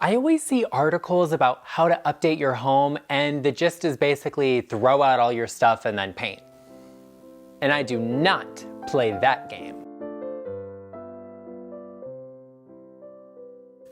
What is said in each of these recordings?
I always see articles about how to update your home, and the gist is basically throw out all your stuff and then paint. And I do not play that game.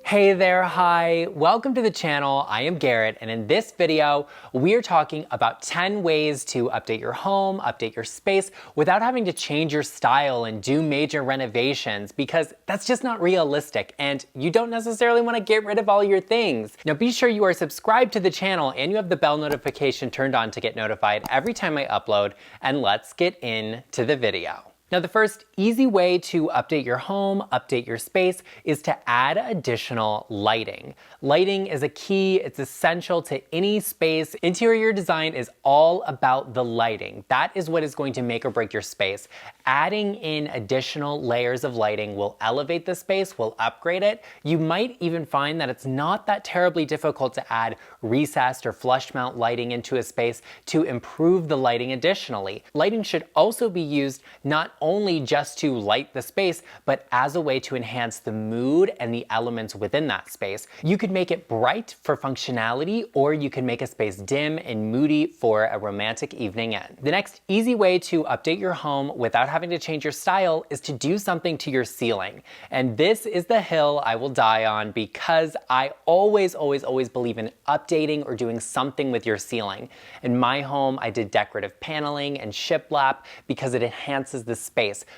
Hey there, hi, welcome to the channel. I am Garrett, and in this video, we are talking about 10 ways to update your home, update your space, without having to change your style and do major renovations, because that's just not realistic, and you don't necessarily want to get rid of all your things. Now be sure you are subscribed to the channel and you have the bell notification turned on to get notified every time I upload, and let's get into the video. Now, the first easy way to update your home, update your space, is to add additional lighting. Lighting is a key, it's essential to any space. Interior design is all about the lighting. That is what is going to make or break your space. Adding in additional layers of lighting will elevate the space, will upgrade it. You might even find that it's not that terribly difficult to add recessed or flush mount lighting into a space to improve the lighting additionally. Lighting should also be used not only just to light the space, but as a way to enhance the mood and the elements within that space. You could make it bright for functionality, or you can make a space dim and moody for a romantic evening in. The next easy way to update your home without having to change your style is to do something to your ceiling. And this is the hill I will die on, because I always believe in updating or doing something with your ceiling. In my home, I did decorative paneling and shiplap because it enhances the space.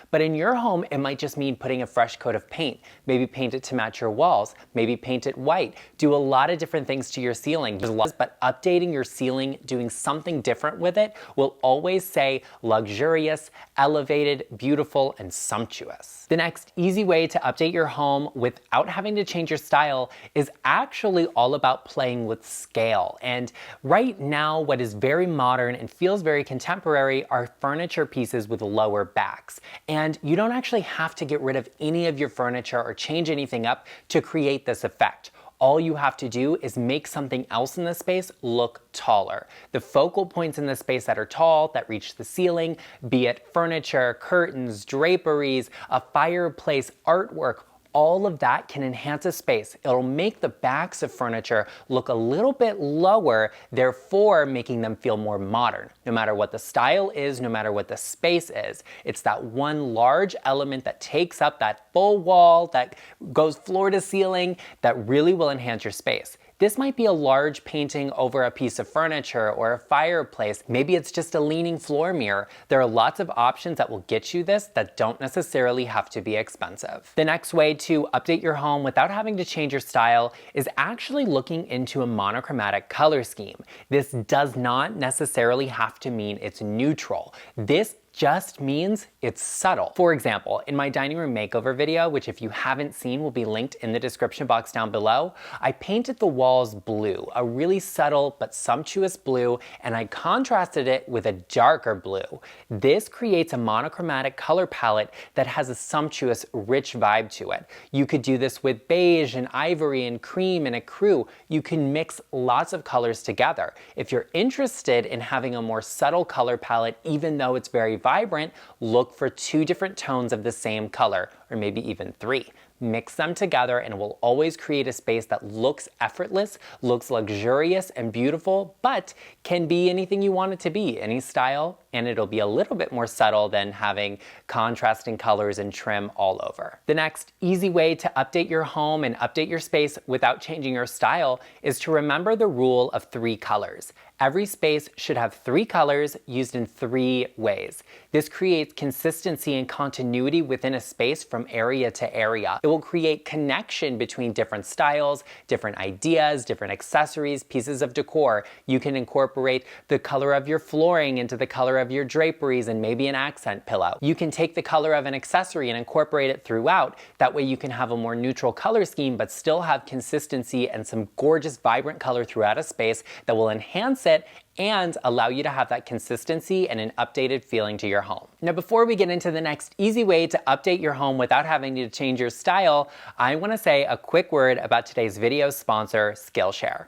But in your home, it might just mean putting a fresh coat of paint. Maybe paint it to match your walls. Maybe paint it white. Do a lot of different things to your ceiling. But updating your ceiling, doing something different with it, will always say luxurious, elevated, beautiful, and sumptuous. The next easy way to update your home without having to change your style is actually all about playing with scale. And right now, what is very modern and feels very contemporary are furniture pieces with lower backs. And you don't actually have to get rid of any of your furniture or change anything up to create this effect. All you have to do is make something else in the space look taller. The focal points in the space that are tall, that reach the ceiling, be it furniture, curtains, draperies, a fireplace, artwork, all of that can enhance a space. It'll make the backs of furniture look a little bit lower, therefore making them feel more modern. No matter what the style is, no matter what the space is, it's that one large element that takes up that full wall, that goes floor to ceiling, that really will enhance your space. This might be a large painting over a piece of furniture or a fireplace. Maybe it's just a leaning floor mirror. There are lots of options that will get you this that don't necessarily have to be expensive. The next way to update your home without having to change your style is actually looking into a monochromatic color scheme. This does not necessarily have to mean it's neutral. This just means it's subtle. For example, in my dining room makeover video, which if you haven't seen will be linked in the description box down below, I painted the walls blue, a really subtle but sumptuous blue, and I contrasted it with a darker blue. This creates a monochromatic color palette that has a sumptuous, rich vibe to it. You could do this with beige and ivory and cream and ecru. You can mix lots of colors together. If you're interested in having a more subtle color palette, even though it's very vibrant, look for 2 different tones of the same color, or maybe even 3. Mix them together and it will always create a space that looks effortless, looks luxurious and beautiful, but can be anything you want it to be, any style, and it'll be a little bit more subtle than having contrasting colors and trim all over. The next easy way to update your home and update your space without changing your style is to remember the rule of 3 colors. Every space should have 3 colors used in 3 ways. This creates consistency and continuity within a space from area to area. It will create connection between different styles, different ideas, different accessories, pieces of decor. You can incorporate the color of your flooring into the color of your draperies and maybe an accent pillow. You can take the color of an accessory and incorporate it throughout. That way you can have a more neutral color scheme but still have consistency and some gorgeous vibrant color throughout a space that will enhance it and allow you to have that consistency and an updated feeling to your home. Now, before we get into the next easy way to update your home without having to change your style, I want to say a quick word about today's video sponsor, Skillshare.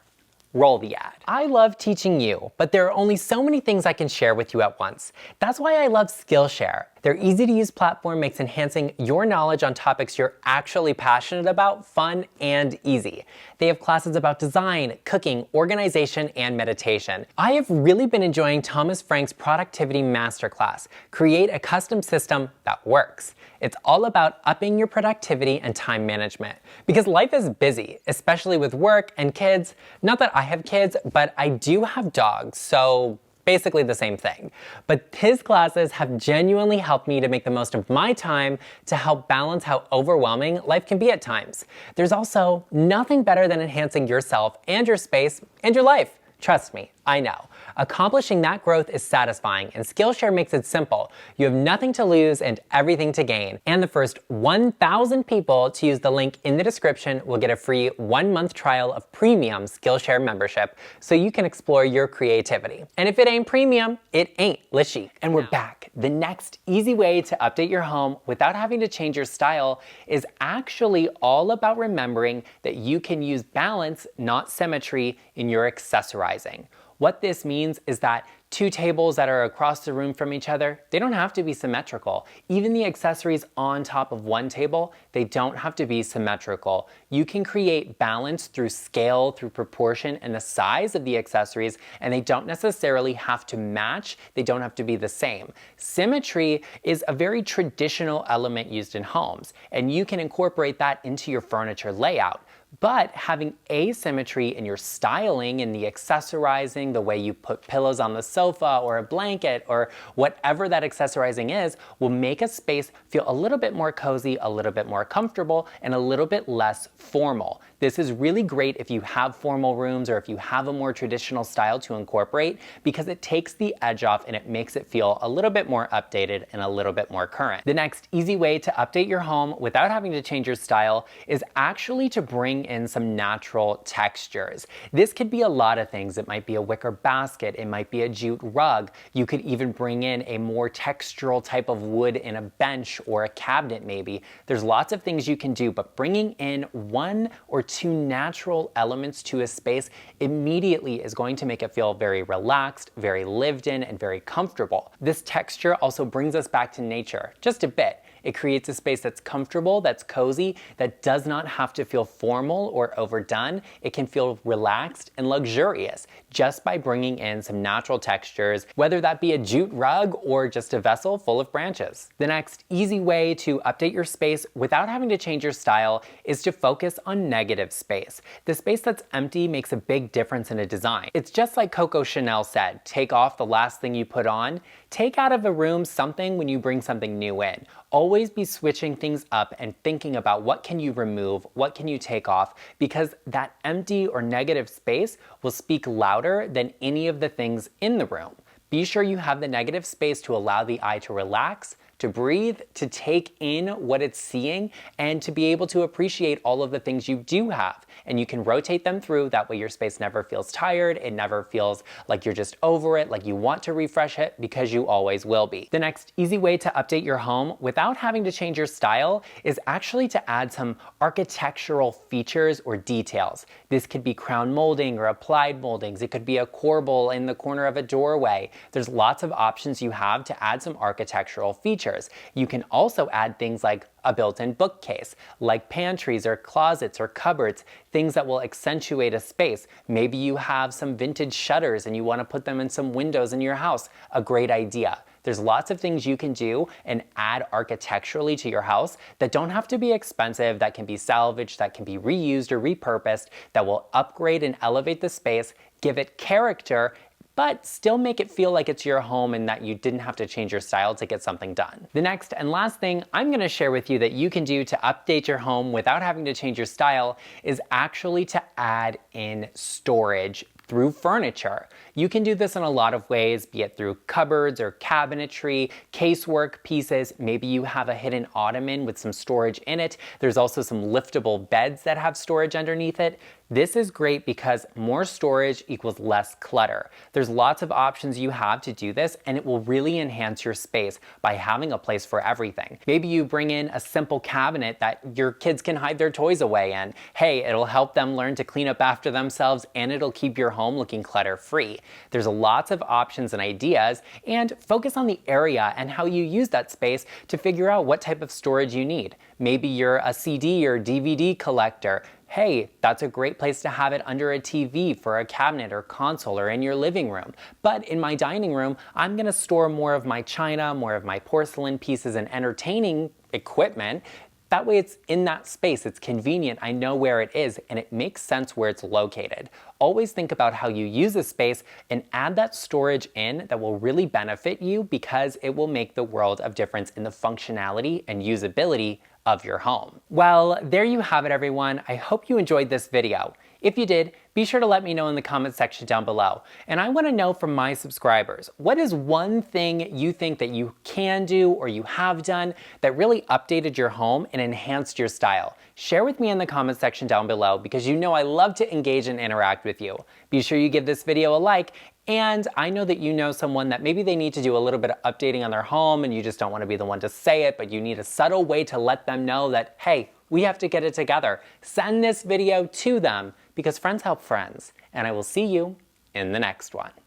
Roll the ad. I love teaching you, but there are only so many things I can share with you at once. That's why I love Skillshare. Their easy-to-use platform makes enhancing your knowledge on topics you're actually passionate about fun and easy. They have classes about design, cooking, organization, and meditation. I have really been enjoying Thomas Frank's Productivity Masterclass, Create a Custom System That Works. It's all about upping your productivity and time management. Because life is busy, especially with work and kids. Not that I have kids, but I do have dogs, so basically the same thing. But his classes have genuinely helped me to make the most of my time to help balance how overwhelming life can be at times. There's also nothing better than enhancing yourself and your space and your life. Trust me, I know. Accomplishing that growth is satisfying, and Skillshare makes it simple. You have nothing to lose and everything to gain. And the first 1,000 people to use the link in the description will get a free 1-month trial of premium Skillshare membership so you can explore your creativity. And if it ain't premium, it ain't lishy. And we're back. The next easy way to update your home without having to change your style is actually all about remembering that you can use balance, not symmetry, in your accessorizing. What this means is that two tables that are across the room from each other, they don't have to be symmetrical. Even the accessories on top of one table, they don't have to be symmetrical. You can create balance through scale, through proportion, and the size of the accessories, and they don't necessarily have to match. They don't have to be the same. Symmetry is a very traditional element used in homes, and you can incorporate that into your furniture layout. But having asymmetry in your styling, in the accessorizing, the way you put pillows on the sofa or a blanket or whatever that accessorizing is, will make a space feel a little bit more cozy, a little bit more comfortable, and a little bit less formal. This is really great if you have formal rooms or if you have a more traditional style to incorporate, because it takes the edge off and it makes it feel a little bit more updated and a little bit more current. The next easy way to update your home without having to change your style is actually to bring in some natural textures. This could be a lot of things. It might be a wicker basket, it might be a jute rug. You could even bring in a more textural type of wood in a bench or a cabinet maybe. There's lots of things you can do, but bringing in 1 or 2 natural elements to a space immediately is going to make it feel very relaxed, very lived in, and very comfortable. This texture also brings us back to nature, just a bit. It creates a space that's comfortable, that's cozy, that does not have to feel formal or overdone. It can feel relaxed and luxurious just by bringing in some natural textures, whether that be a jute rug or just a vessel full of branches. The next easy way to update your space without having to change your style is to focus on negative space. The space that's empty makes a big difference in a design. It's just like Coco Chanel said, take off the last thing you put on. Take out of a room something when you bring something new in. Always be switching things up and thinking about what can you remove, what can you take off, because that empty or negative space will speak louder than any of the things in the room. Be sure you have the negative space to allow the eye to relax, to breathe, to take in what it's seeing, and to be able to appreciate all of the things you do have. And you can rotate them through, that way your space never feels tired, it never feels like you're just over it, like you want to refresh it, because you always will be. The next easy way to update your home without having to change your style is actually to add some architectural features or details. This could be crown molding or applied moldings. It could be a corbel in the corner of a doorway. There's lots of options you have to add some architectural features. You can also add things like a built-in bookcase, like pantries or closets or cupboards, things that will accentuate a space. Maybe you have some vintage shutters and you want to put them in some windows in your house. A great idea. There's lots of things you can do and add architecturally to your house that don't have to be expensive, that can be salvaged, that can be reused or repurposed, that will upgrade and elevate the space, give it character, but still make it feel like it's your home and that you didn't have to change your style to get something done. The next and last thing I'm gonna share with you that you can do to update your home without having to change your style is actually to add in storage through furniture. You can do this in a lot of ways, be it through cupboards or cabinetry, casework pieces. Maybe you have a hidden ottoman with some storage in it. There's also some liftable beds that have storage underneath it. This is great because more storage equals less clutter. There's lots of options you have to do this, and it will really enhance your space by having a place for everything. Maybe you bring in a simple cabinet that your kids can hide their toys away in. Hey, it'll help them learn to clean up after themselves, and it'll keep your home looking clutter-free. There's lots of options and ideas, and focus on the area and how you use that space to figure out what type of storage you need. Maybe you're a CD or DVD collector. Hey, that's a great place to have it under a TV for a cabinet or console or in your living room. But in my dining room, I'm going to store more of my china, more of my porcelain pieces and entertaining equipment. That way it's in that space, it's convenient, I know where it is, and it makes sense where it's located. Always think about how you use a space and add that storage in that will really benefit you because it will make the world of difference in the functionality and usability of your home. Well, there you have it, everyone. I hope you enjoyed this video. If you did, be sure to let me know in the comment section down below. And I want to know from my subscribers, what is one thing you think that you can do or you have done that really updated your home and enhanced your style? Share with me in the comment section down below because you know I love to engage and interact with you. Be sure you give this video a like, and I know that you know someone that maybe they need to do a little bit of updating on their home and you just don't want to be the one to say it, but you need a subtle way to let them know that, hey, we have to get it together. Send this video to them because friends help friends, and I will see you in the next one.